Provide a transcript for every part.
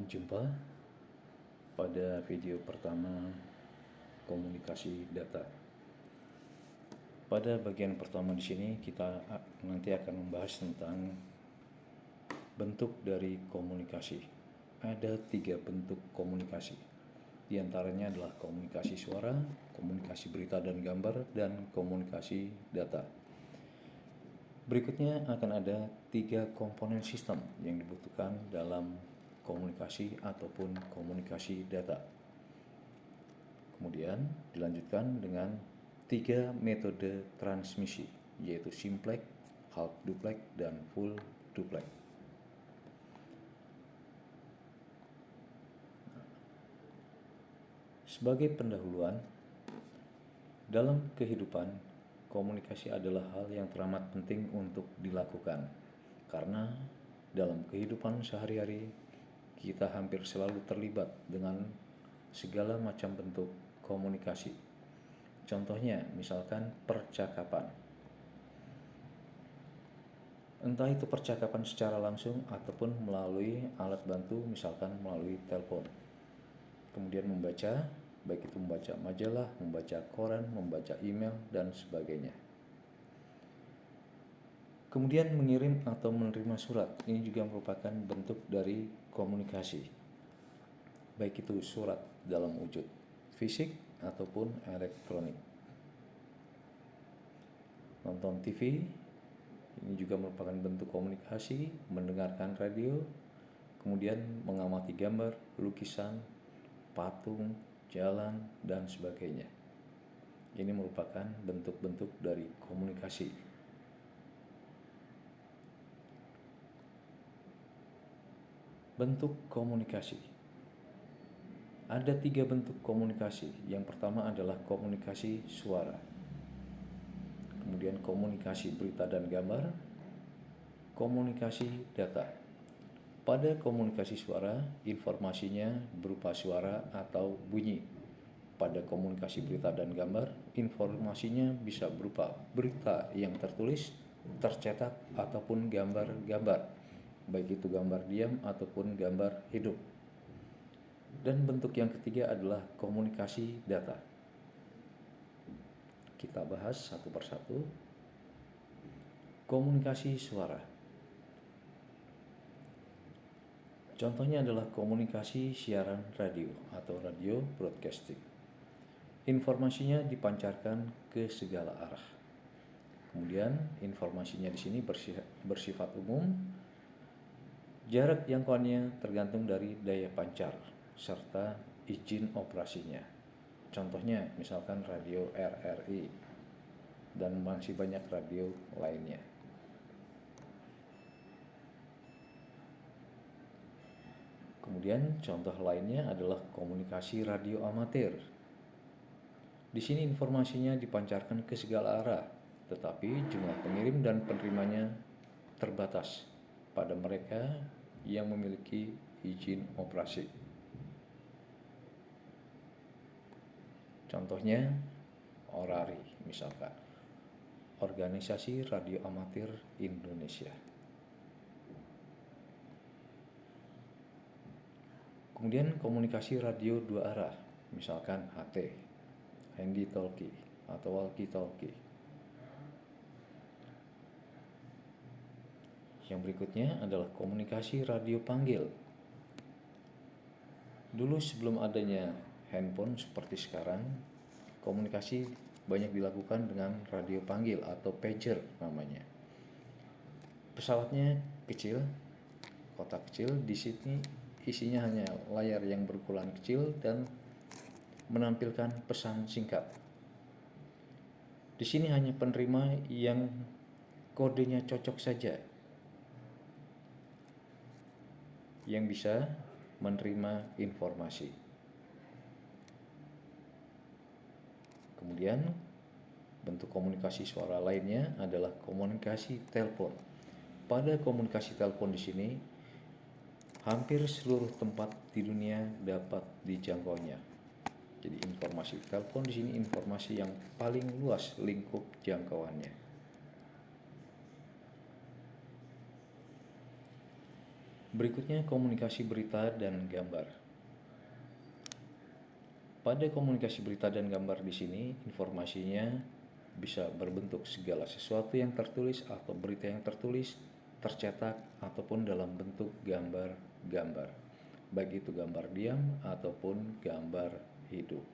Jumpa pada video pertama komunikasi data. Pada bagian pertama di sini kita nanti akan membahas tentang bentuk dari komunikasi. Ada 3 bentuk komunikasi. Di antaranya adalah komunikasi suara, komunikasi berita dan gambar, dan komunikasi data. Berikutnya akan ada 3 komponen sistem yang dibutuhkan dalam komunikasi ataupun komunikasi data. Kemudian dilanjutkan dengan 3 metode transmisi, yaitu simplex, half duplex, dan full duplex. Sebagai pendahuluan, dalam kehidupan, komunikasi adalah hal yang teramat penting untuk dilakukan, karena dalam kehidupan sehari-hari kita hampir selalu terlibat dengan segala macam bentuk komunikasi. Contohnya, misalkan percakapan. Entah itu percakapan secara langsung ataupun melalui alat bantu, misalkan melalui telepon. Kemudian membaca, baik itu membaca majalah, membaca koran, membaca email, dan sebagainya. Kemudian mengirim atau menerima surat, ini juga merupakan bentuk dari komunikasi. Baik itu surat dalam wujud fisik ataupun elektronik. Nonton TV, ini juga merupakan bentuk komunikasi. Mendengarkan radio, kemudian mengamati gambar, lukisan, patung, jalan, dan sebagainya. Ini merupakan bentuk-bentuk dari komunikasi. Bentuk komunikasi. Ada 3 bentuk komunikasi. Yang pertama adalah komunikasi suara. Kemudian komunikasi berita dan gambar. Komunikasi data. Pada komunikasi suara, informasinya berupa suara atau bunyi. Pada komunikasi berita dan gambar, informasinya bisa berupa berita yang tertulis, tercetak, ataupun gambar-gambar, baik itu gambar diam ataupun gambar hidup. Dan bentuk yang ketiga adalah komunikasi data. Kita bahas satu persatu. Komunikasi suara. Contohnya adalah komunikasi siaran radio atau radio broadcasting. Informasinya dipancarkan ke segala arah. Kemudian informasinya di sini bersifat umum. Jarak jangkauannya tergantung dari daya pancar serta izin operasinya. Contohnya misalkan radio RRI dan masih banyak radio lainnya. Kemudian contoh lainnya adalah komunikasi radio amatir. Di sini informasinya dipancarkan ke segala arah, tetapi jumlah pengirim dan penerimanya terbatas pada mereka yang memiliki izin operasi. Contohnya ORARI misalkan, Organisasi Radio Amatir Indonesia. Kemudian komunikasi radio 2 arah, misalkan HT, handy talkie atau walkie talkie. Yang berikutnya adalah komunikasi radio panggil. Dulu sebelum adanya handphone seperti sekarang, komunikasi banyak dilakukan dengan radio panggil atau pager namanya. Pesawatnya kecil, kotak kecil, di sini isinya hanya layar yang berukuran kecil dan menampilkan pesan singkat. Di sini hanya penerima yang kodenya cocok saja yang bisa menerima informasi. Kemudian bentuk komunikasi suara lainnya adalah komunikasi telepon. Pada komunikasi telepon di sini hampir seluruh tempat di dunia dapat dijangkaunya. Jadi informasi telepon di sini informasi yang paling luas lingkup jangkauannya. Berikutnya komunikasi berita dan gambar. Pada komunikasi berita dan gambar di sini, informasinya bisa berbentuk segala sesuatu yang tertulis atau berita yang tertulis, tercetak, ataupun dalam bentuk gambar-gambar. Baik itu gambar diam ataupun gambar hidup.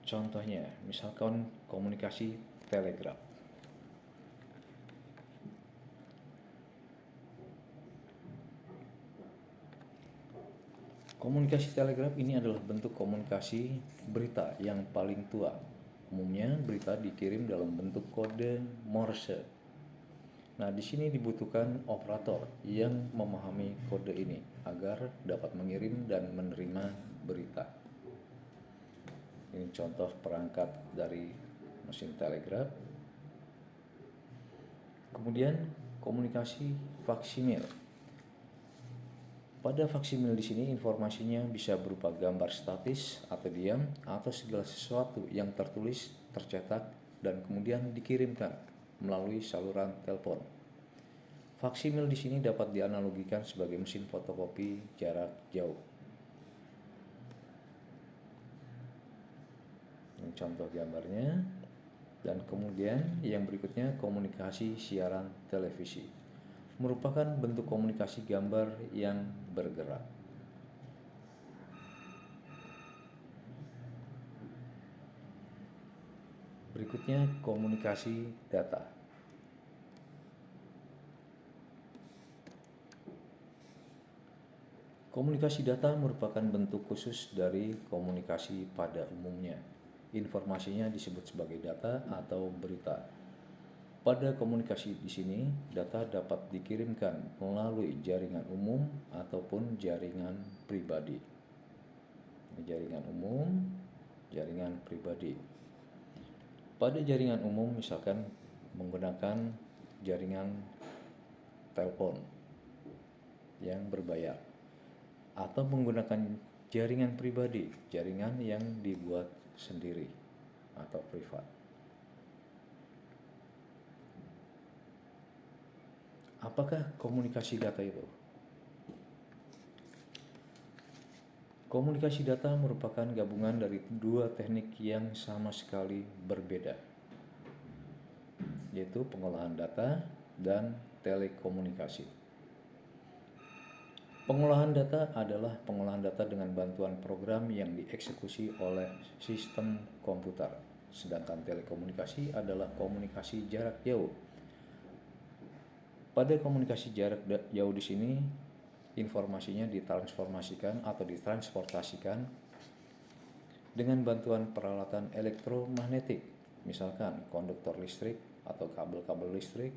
Contohnya, misalkan komunikasi telegraf. Komunikasi telegraf ini adalah bentuk komunikasi berita yang paling tua. Umumnya berita dikirim dalam bentuk kode Morse. Nah, di sini dibutuhkan operator yang memahami kode ini agar dapat mengirim dan menerima berita. Ini contoh perangkat dari mesin telegraf. Kemudian komunikasi faksimil. Pada faksimil di sini informasinya bisa berupa gambar statis atau diam atau segala sesuatu yang tertulis, tercetak, dan kemudian dikirimkan melalui saluran telepon. Faksimil di sini dapat dianalogikan sebagai mesin fotokopi jarak jauh. Ini contoh gambarnya. Dan kemudian yang berikutnya komunikasi siaran televisi. Merupakan bentuk komunikasi gambar yang bergerak. Berikutnya komunikasi data. Komunikasi data merupakan bentuk khusus dari komunikasi pada umumnya. Informasinya disebut sebagai data atau berita. Pada komunikasi di sini, data dapat dikirimkan melalui jaringan umum ataupun jaringan pribadi. Jaringan umum, jaringan pribadi. Pada jaringan umum misalkan menggunakan jaringan telepon yang berbayar atau menggunakan jaringan pribadi, jaringan yang dibuat sendiri atau privat. Apakah komunikasi data itu? Komunikasi data merupakan gabungan dari dua teknik yang sama sekali berbeda, yaitu pengolahan data dan telekomunikasi. Pengolahan data adalah pengolahan data dengan bantuan program yang dieksekusi oleh sistem komputer, sedangkan telekomunikasi adalah komunikasi jarak jauh. Pada komunikasi jarak jauh di sini, informasinya ditransformasikan atau ditransportasikan dengan bantuan peralatan elektromagnetik, misalkan konduktor listrik atau kabel-kabel listrik,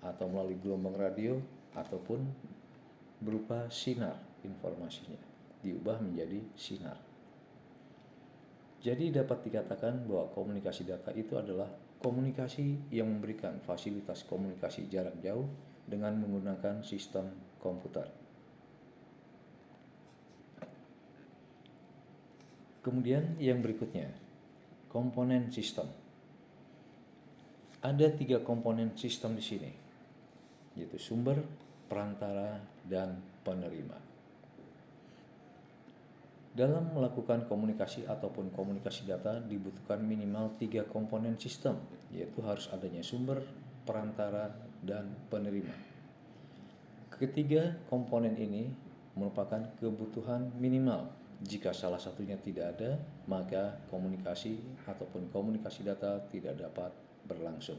atau melalui gelombang radio, ataupun berupa sinar informasinya, diubah menjadi sinar. Jadi dapat dikatakan bahwa komunikasi data itu adalah komunikasi yang memberikan fasilitas komunikasi jarak jauh dengan menggunakan sistem komputer. Kemudian yang berikutnya, komponen sistem. Ada 3 komponen sistem di sini, yaitu sumber, perantara, dan penerima. Dalam melakukan komunikasi ataupun komunikasi data dibutuhkan minimal 3 komponen sistem, yaitu harus adanya sumber, perantara, dan penerima. Ketiga komponen ini merupakan kebutuhan minimal. Jika salah satunya tidak ada, maka komunikasi ataupun komunikasi data tidak dapat berlangsung.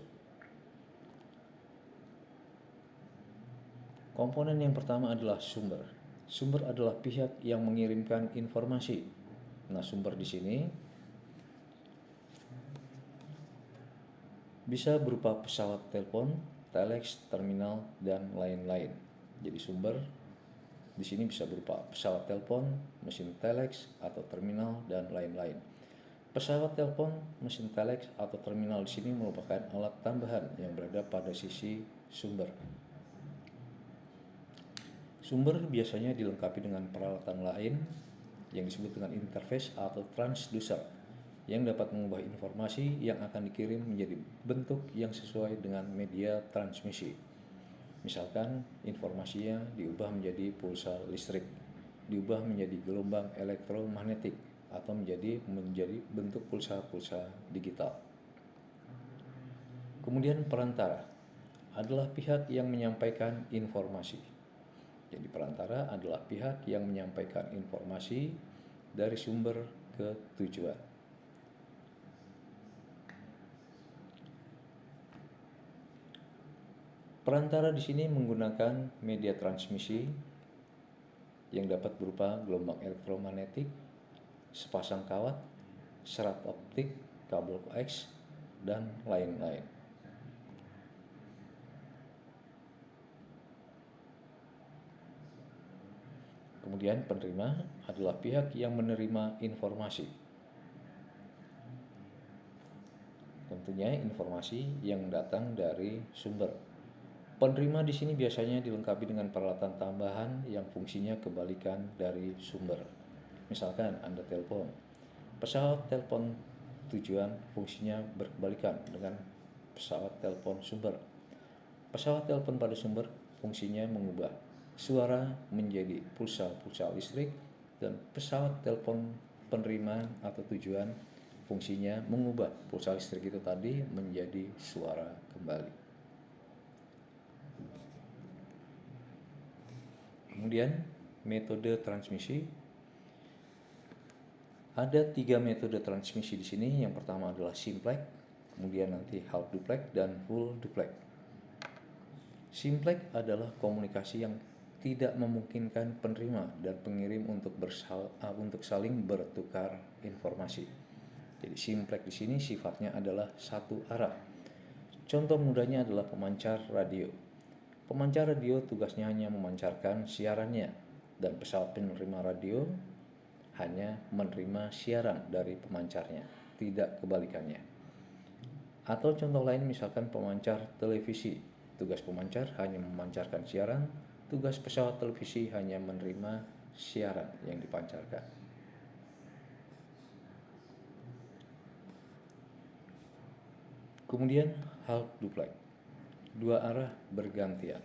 Komponen yang pertama adalah sumber. Sumber adalah pihak yang mengirimkan informasi. Nah, sumber di sini bisa berupa pesawat telepon, telex, terminal, dan lain-lain. Jadi sumber di sini bisa berupa pesawat telepon, mesin telex, atau terminal, dan lain-lain. Pesawat telepon, mesin telex, atau terminal di sini merupakan alat tambahan yang berada pada sisi sumber. Sumber biasanya dilengkapi dengan peralatan lain yang disebut dengan interface atau transducer yang dapat mengubah informasi yang akan dikirim menjadi bentuk yang sesuai dengan media transmisi. Misalkan informasinya diubah menjadi pulsa listrik, diubah menjadi gelombang elektromagnetik, atau menjadi bentuk pulsa-pulsa digital. Kemudian perantara adalah pihak yang menyampaikan informasi. Jadi perantara adalah pihak yang menyampaikan informasi dari sumber ke tujuan. Perantara di sini menggunakan media transmisi yang dapat berupa gelombang elektromagnetik, sepasang kawat, serat optik, kabel koax, dan lain-lain. Kemudian penerima adalah pihak yang menerima informasi. Tentunya informasi yang datang dari sumber. Penerima di sini biasanya dilengkapi dengan peralatan tambahan yang fungsinya kebalikan dari sumber. Misalkan Anda telepon, pesawat telepon tujuan fungsinya berkebalikan dengan pesawat telepon sumber. Pesawat telepon pada sumber fungsinya mengubah suara menjadi pulsa-pulsa listrik, dan pesawat telepon penerima atau tujuan fungsinya mengubah pulsa listrik itu tadi menjadi suara kembali. Kemudian metode transmisi. Ada 3 metode transmisi di sini. Yang pertama adalah simplex, kemudian nanti half duplex dan full duplex. Simplex adalah komunikasi yang tidak memungkinkan penerima dan pengirim untuk saling bertukar informasi. Jadi simplex di sini sifatnya adalah satu arah. Contoh mudahnya adalah pemancar radio. Pemancar radio tugasnya hanya memancarkan siarannya, dan pesawat penerima radio hanya menerima siaran dari pemancarnya, tidak kebalikannya. Atau contoh lain misalkan pemancar televisi. Tugas pemancar hanya memancarkan siaran, tugas pesawat televisi hanya menerima siaran yang dipancarkan. Kemudian half duplex, 2 arah bergantian.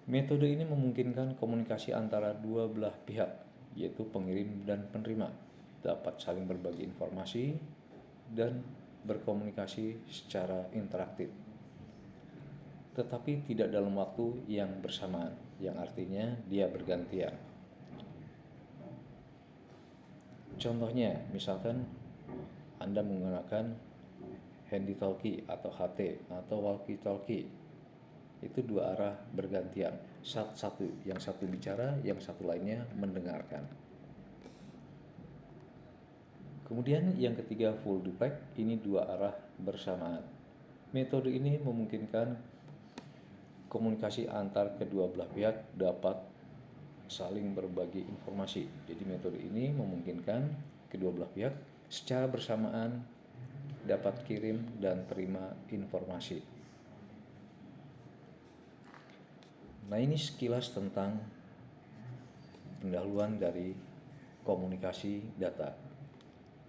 Metode ini memungkinkan komunikasi antara dua belah pihak, yaitu pengirim dan penerima, dapat saling berbagi informasi dan berkomunikasi secara interaktif, tetapi tidak dalam waktu yang bersamaan, yang artinya dia bergantian. Contohnya, misalkan Anda menggunakan handy talkie atau HT atau walkie talkie, itu 2 arah bergantian. Yang satu bicara, yang satu lainnya mendengarkan. Kemudian yang ketiga full duplex, ini 2 arah bersamaan. Metode ini memungkinkan komunikasi antar kedua belah pihak dapat saling berbagi informasi. Jadi metode ini memungkinkan kedua belah pihak secara bersamaan dapat kirim dan terima informasi. Nah, ini sekilas tentang pendahuluan dari komunikasi data.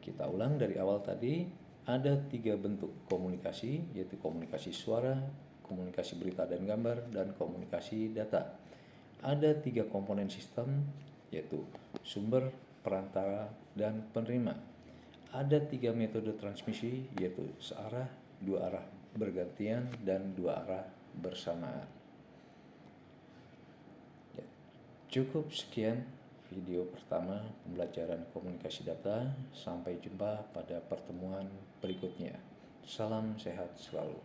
Kita ulang dari awal tadi, ada 3 bentuk komunikasi, yaitu komunikasi suara, komunikasi berita dan gambar, dan komunikasi data. Ada 3 komponen sistem, yaitu sumber, perantara, dan penerima. Ada 3 metode transmisi, yaitu searah, 2 arah bergantian, dan 2 arah bersamaan. Cukup sekian video pertama pembelajaran komunikasi data. Sampai jumpa pada pertemuan berikutnya. Salam sehat selalu.